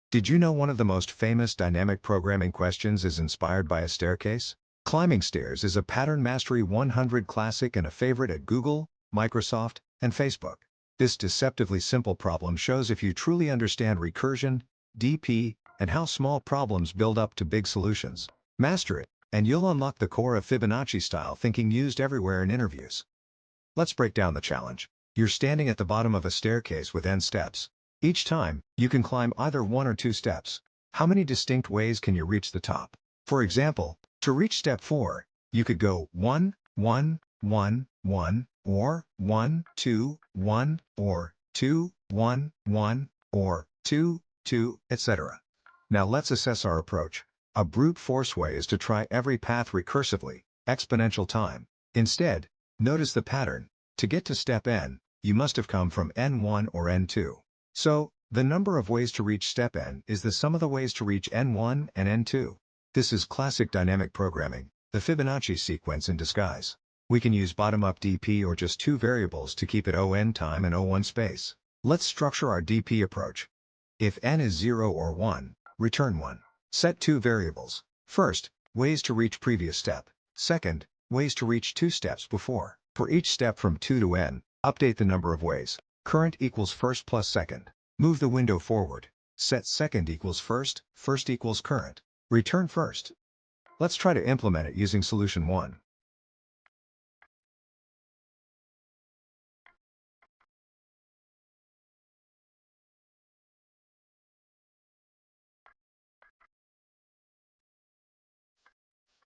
Did you know one of the most famous dynamic programming questions is inspired by a staircase? Climbing stairs is a Pattern Mastery 100 classic and a favorite at Google, Microsoft, and Facebook. This deceptively simple problem shows if you truly understand recursion, DP, and how small problems build up to big solutions. Master it, and you'll unlock the core of Fibonacci-style thinking used everywhere in interviews. Let's break down the challenge. You're standing at the bottom of a staircase with n steps. Each time, you can climb either 1 or 2 steps. How many distinct ways can you reach the top? For example, to reach step 4, you could go 1, 1, 1, 1, or 1, 2, 1, or 2, 1, 1, or 2, 2, etc. Now let's assess our approach. A brute force way is to try every path recursively, exponential time. Instead, notice the pattern. To get to step n, you must have come from n1 or n2. So, the number of ways to reach step n is the sum of the ways to reach n1 and n2. This is classic dynamic programming, the Fibonacci sequence in disguise. We can use bottom-up DP or just 2 variables to keep it on time and o1 space. Let's structure our DP approach. If n is 0 or 1, return 1. Set 2 variables. First, ways to reach previous step. Second, ways to reach 2 steps before. For each step from 2 to n, update the number of ways. Current equals first plus second. Move the window forward. Set second equals first, first equals current. Return first. Let's try to implement it using solution 1.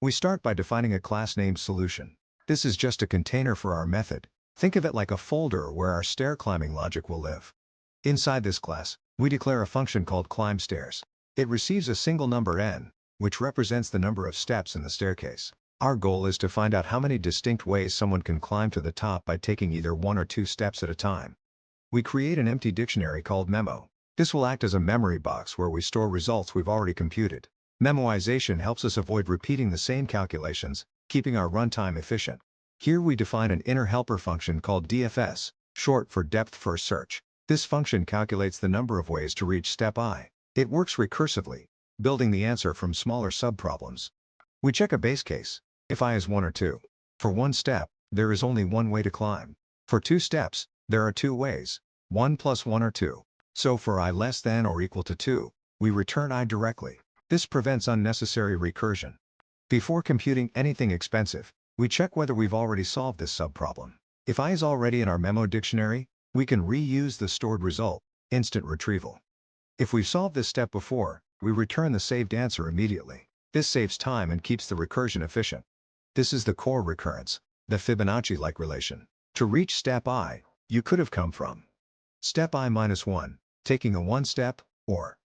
We start by defining a class named solution. This is just a container for our method. Think of it like a folder where our stair climbing logic will live. Inside this class, we declare a function called climbStairs. It receives a single number n, which represents the number of steps in the staircase. Our goal is to find out how many distinct ways someone can climb to the top by taking either 1 or 2 steps at a time. We create an empty dictionary called memo. This will act as a memory box where we store results we've already computed. Memoization helps us avoid repeating the same calculations, keeping our runtime efficient. Here we define an inner helper function called DFS, short for depth first search. This function calculates the number of ways to reach step I. It works recursively, building the answer from smaller subproblems. We check a base case, if I is 1 or 2. For 1 step, there is only 1 way to climb. For 2 steps, there are 2 ways, 1 plus 1 or 2. So for I less than or equal to 2, we return I directly. This prevents unnecessary recursion. Before computing anything expensive, we check whether we've already solved this subproblem. If I is already in our memo dictionary, we can reuse the stored result, instant retrieval. If we've solved this step before, we return the saved answer immediately. This saves time and keeps the recursion efficient. This is the core recurrence, the Fibonacci-like relation. To reach step I, you could have come from step I minus 1, taking a 1 step, or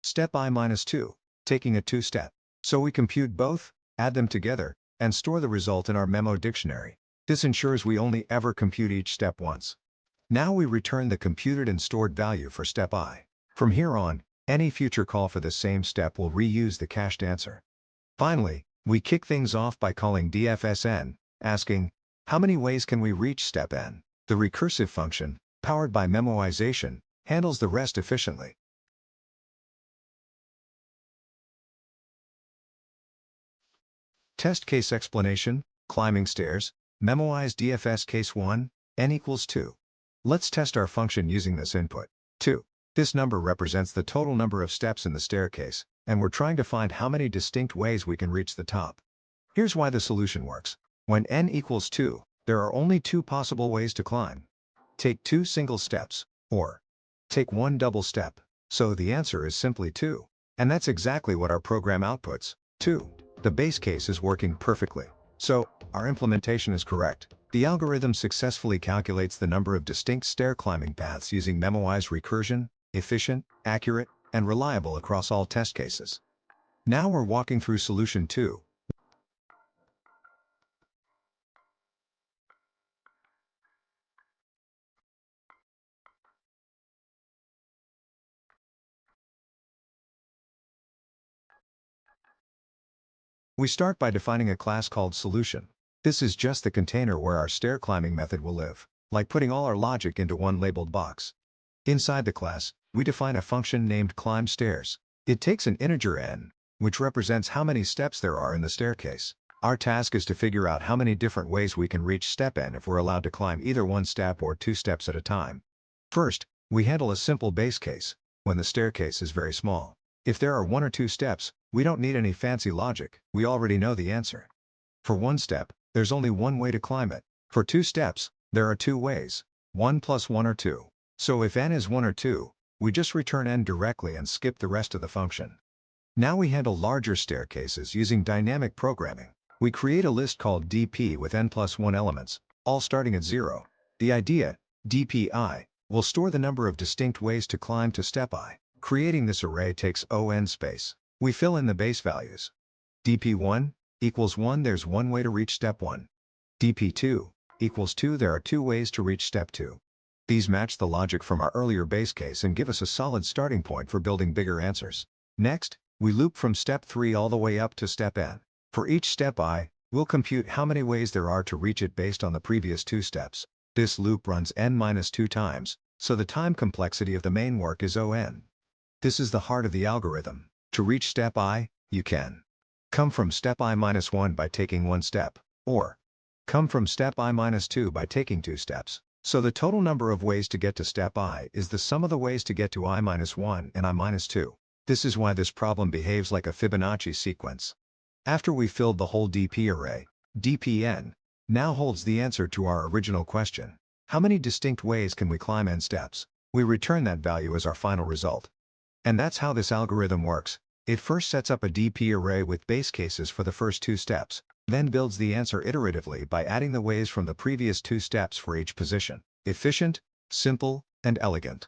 step I minus 2, taking a 2 step. So we compute both, add them together, and store the result in our memo dictionary. This ensures we only ever compute each step once. Now we return the computed and stored value for step I. From here on, any future call for the same step will reuse the cached answer. Finally, we kick things off by calling dfsn, asking, how many ways can we reach step n? The recursive function, powered by memoization, handles the rest efficiently. Test case explanation, climbing stairs, memoize DFS case 1, n equals 2. Let's test our function using this input, 2. This number represents the total number of steps in the staircase, and we're trying to find how many distinct ways we can reach the top. Here's why the solution works. When n equals 2, there are only 2 possible ways to climb. Take 2 single steps, or take 1 double step. So the answer is simply 2. And that's exactly what our program outputs, 2. The base case is working perfectly. So, our implementation is correct. The algorithm successfully calculates the number of distinct stair climbing paths using memoized recursion, efficient, accurate, and reliable across all test cases. Now we're walking through solution 2. We start by defining a class called solution. This is just the container where our stair climbing method will live, like putting all our logic into one labeled box. Inside the class, we define a function named climbStairs. It takes an integer n, which represents how many steps there are in the staircase. Our task is to figure out how many different ways we can reach step n if we're allowed to climb either one step or two steps at a time. First, we handle a simple base case, when the staircase is very small. If there are one or two steps, we don't need any fancy logic, we already know the answer. For one step, there's only one way to climb it. For two steps, there are two ways, 1 plus 1 or 2. So if n is 1 or 2, we just return n directly and skip the rest of the function. Now we handle larger staircases using dynamic programming. We create a list called dp with n plus 1 elements, all starting at 0. The idea, dpi, will store the number of distinct ways to climb to step I. Creating this array takes on space. We fill in the base values. dp1 equals 1, there's one way to reach step 1. dp2 equals 2, there are two ways to reach step 2. These match the logic from our earlier base case and give us a solid starting point for building bigger answers. Next, we loop from step 3 all the way up to step n. For each step I, we'll compute how many ways there are to reach it based on the previous two steps. This loop runs n-2 times, so the time complexity of the main work is on. This is the heart of the algorithm. To reach step I, you can come from step I-1 by taking one step, or come from step I-2 by taking two steps. So the total number of ways to get to step I is the sum of the ways to get to I-1 and I-2. This is why this problem behaves like a Fibonacci sequence. After we filled the whole dp array, dpn now holds the answer to our original question. How many distinct ways can we climb n steps? We return that value as our final result. And that's how this algorithm works. It first sets up a dp array with base cases for the first two steps, then builds the answer iteratively by adding the ways from the previous two steps for each position. Efficient, simple, and elegant.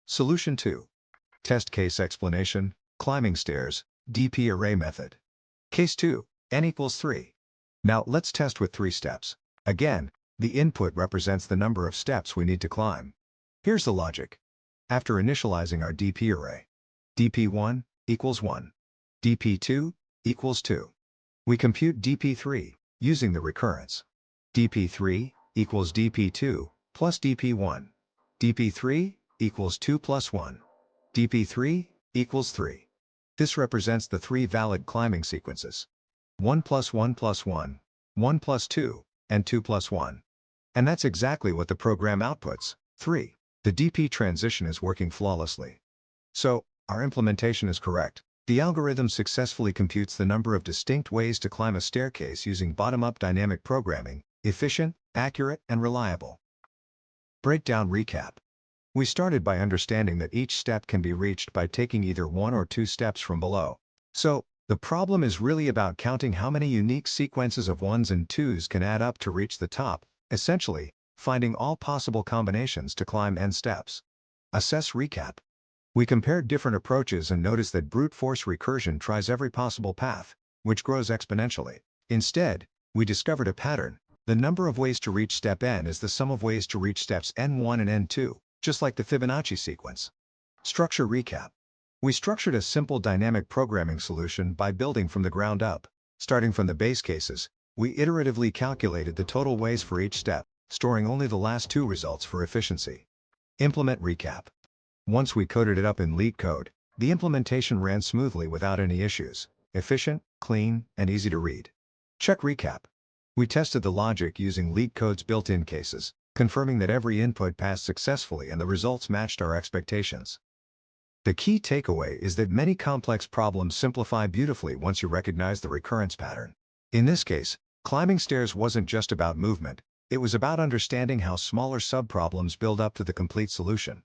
Solution 2. Test case explanation, climbing stairs, dp array method. Case 2, n equals 3. Now let's test with 3 steps. Again, the input represents the number of steps we need to climb. Here's the logic. After initializing our dp array, dp1 equals 1, dp2 equals 2. We compute dp3 using the recurrence. dp3 equals dp2 plus dp1. dp3 equals 2 plus 1. dp3 equals 3. This represents the 3 valid climbing sequences. 1 plus 1 plus 1, 1 plus 2, and 2 plus 1. And that's exactly what the program outputs, 3. The dp transition is working flawlessly. So, our implementation is correct. The algorithm successfully computes the number of distinct ways to climb a staircase using bottom-up dynamic programming, efficient, accurate, and reliable. Breakdown recap. We started by understanding that each step can be reached by taking either one or two steps from below. So, the problem is really about counting how many unique sequences of 1s and 2s can add up to reach the top, essentially, finding all possible combinations to climb n steps. Assess recap. We compared different approaches and noticed that brute force recursion tries every possible path, which grows exponentially. Instead, we discovered a pattern. The number of ways to reach step n is the sum of ways to reach steps n1 and n2, just like the Fibonacci sequence. Structure recap. We structured a simple dynamic programming solution by building from the ground up. Starting from the base cases, we iteratively calculated the total ways for each step, storing only the last two results for efficiency. Implement recap. Once we coded it up in LeetCode, the implementation ran smoothly without any issues, efficient, clean, and easy to read. Check recap. We tested the logic using LeetCode's built-in cases, confirming that every input passed successfully and the results matched our expectations. The key takeaway is that many complex problems simplify beautifully once you recognize the recurrence pattern. In this case, climbing stairs wasn't just about movement, it was about understanding how smaller subproblems build up to the complete solution.